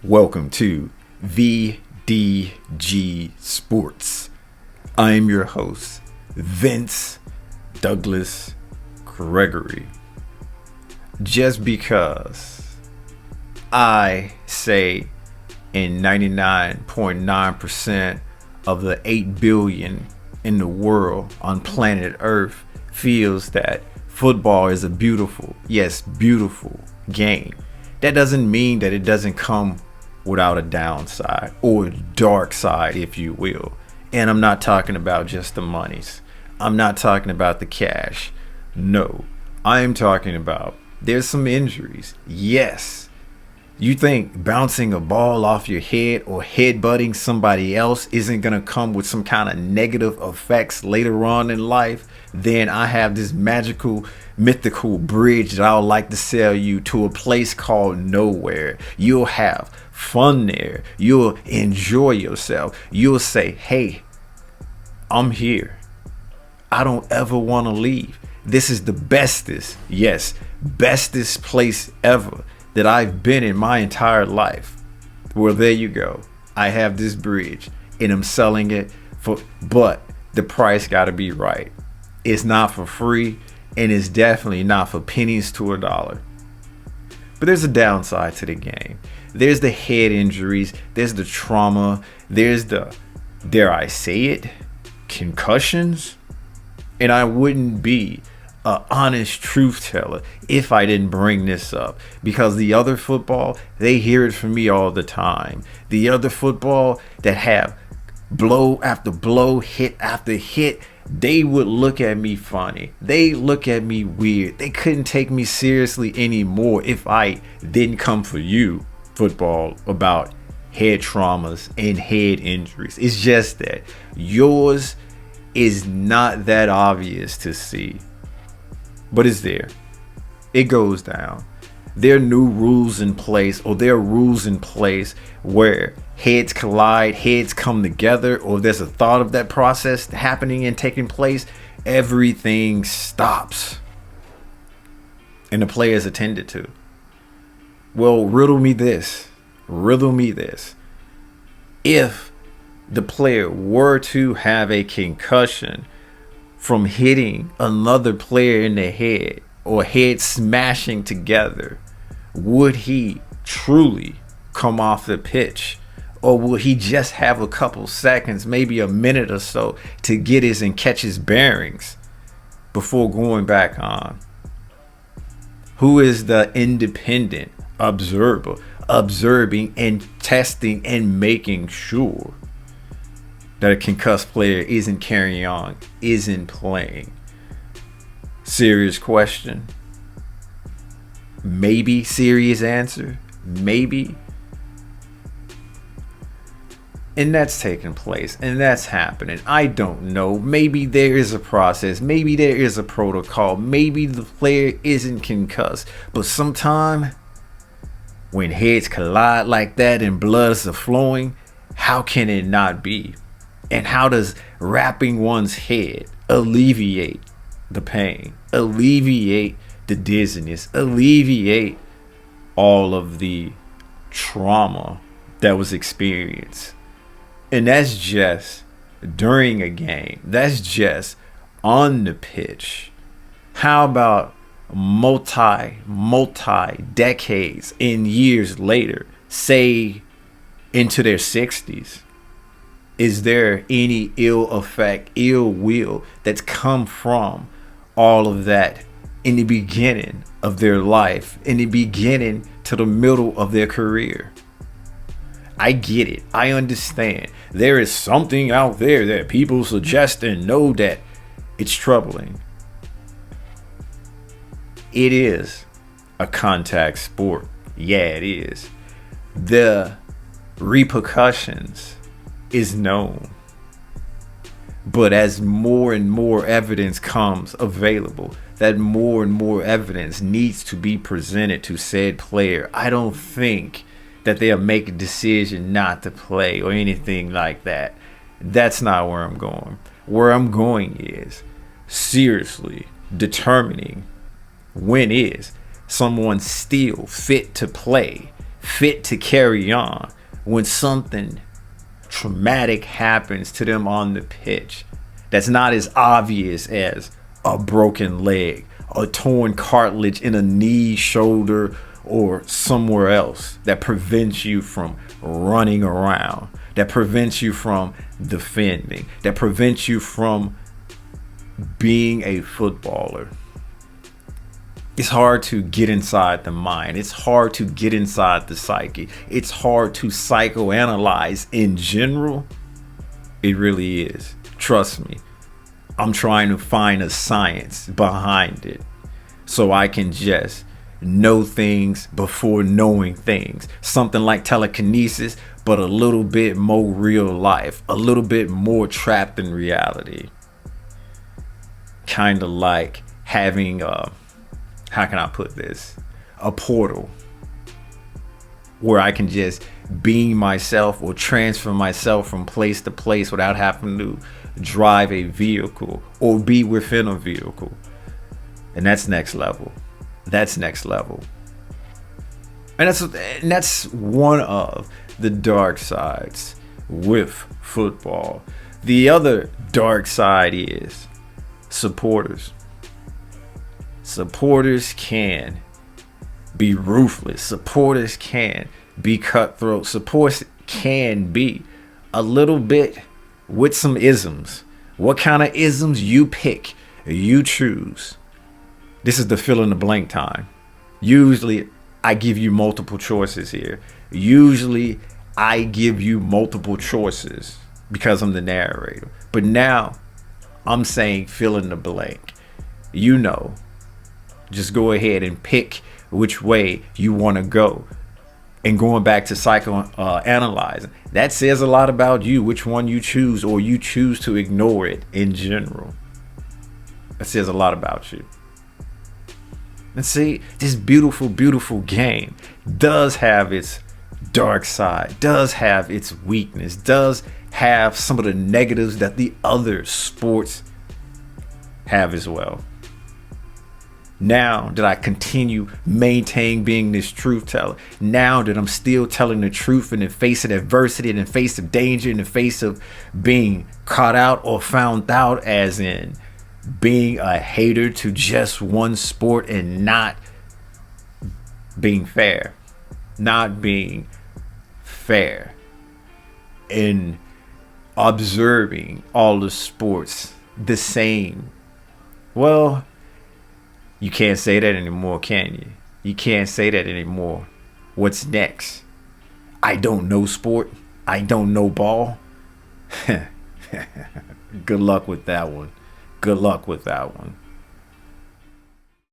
Welcome to VDG Sports. I am your host, Vince Douglas Gregory. Just because I say in 99.9% of the 8 billion in the world on planet Earth feels that football is a beautiful game, that doesn't mean that it doesn't come without a downside or a dark side, if you will. And I'm not talking about just the monies. I'm not talking about the cash. No, I am talking about there's some injuries. Yes, you think bouncing a ball off your head or headbutting somebody else isn't going to come with some kind of negative effects later on in life? Then I have this magical, mythical bridge that I would like to sell you to a place called nowhere. You'll have fun there. You'll enjoy yourself. You'll say, hey, I'm here. I don't ever want to leave. This is the bestest place ever that I've been in my entire life. Well, there you go. I have this bridge and I'm selling it but the price got to be right. It's not for free, and it's definitely not for pennies to a dollar. But there's a downside to the game. There's the head injuries, there's the trauma, there's the, dare I say it, concussions. And I wouldn't be an honest truth teller if I didn't bring this up, because the other football, they hear it from me all the time. The other football that have blow after blow, hit after hit, they would look at me funny. They look at me weird. They couldn't take me seriously anymore if I didn't come for you, football, about head traumas and head injuries. It's just that yours is not that obvious to see, but it's there. It goes down. There are new rules in place, or there are rules in place where heads collide, heads come together, or there's a thought of that process happening and taking place. Everything stops and the player is attended to. Well, riddle me this. If the player were to have a concussion from hitting another player in the head or head smashing together, would he truly come off the pitch? Or will he just have a couple seconds, maybe a minute or so, to get his and catch his bearings before going back on? Who is the independent observer, observing and testing and making sure that a concussed player isn't carrying on, isn't playing? Serious question. Maybe serious answer. Maybe. And that's taking place, and that's happening. I don't know. Maybe there is a process. Maybe there is a protocol. Maybe the player isn't concussed. But sometime when heads collide like that and blood is flowing, how can it not be? And how does wrapping one's head alleviate the pain, alleviate the dizziness, alleviate all of the trauma that was experienced? And that's just during a game. That's just on the pitch. How about multi decades and years later, say into their 60s? Is there any ill effect, ill will that's come from all of that in the beginning of their life, in the beginning to the middle of their career? I get it. I understand. There is something out there that people suggest and know that it's troubling. It is a contact sport. Yeah, it is. The repercussions is known. But as more and more evidence comes available, that more and more evidence needs to be presented to said player, I don't think that they'll make a decision not to play or anything like that. That's not where I'm going. Where I'm going is seriously determining when is someone still fit to play, fit to carry on when something traumatic happens to them on the pitch that's not as obvious as a broken leg, a torn cartilage in a knee, shoulder, or somewhere else that prevents you from running around, that prevents you from defending, that prevents you from being a footballer. It's hard to get inside the mind. It's hard to get inside the psyche. It's hard to psychoanalyze in general. It really is. Trust me. I'm trying to find a science behind it so I can just know things before knowing things. Something like telekinesis, but a little bit more real life, a little bit more trapped in reality. Kind of like having how can I put this? A portal where I can just beam myself or transfer myself from place to place without having to drive a vehicle or be within a vehicle. And that's next level. That's next level. And that's one of the dark sides with football. The other dark side is supporters. Supporters can be ruthless. Supporters can be cutthroat. Supporters can be a little bit with some isms. What kind of isms you pick, you choose. This is the fill in the blank time. Usually I give you multiple choices here. Usually I give you multiple choices because I'm the narrator. But now I'm saying fill in the blank. You know, just go ahead and pick which way you want to go. And going back to psychoanalyzing, that says a lot about you, which one you choose, or you choose to ignore it in general. That says a lot about you. And see, this beautiful, beautiful game does have its dark side, does have its weakness, does have some of the negatives that the other sports have as well. Now that I continue maintaining being this truth teller, now that I'm still telling the truth in the face of adversity, in the face of danger, in the face of being caught out or found out, as in being a hater to just one sport and not being fair, in observing all the sports the same. Well, you can't say that anymore, can you? You can't say that anymore. What's next? I don't know sport. I don't know ball. Good luck with that one. Good luck with that one.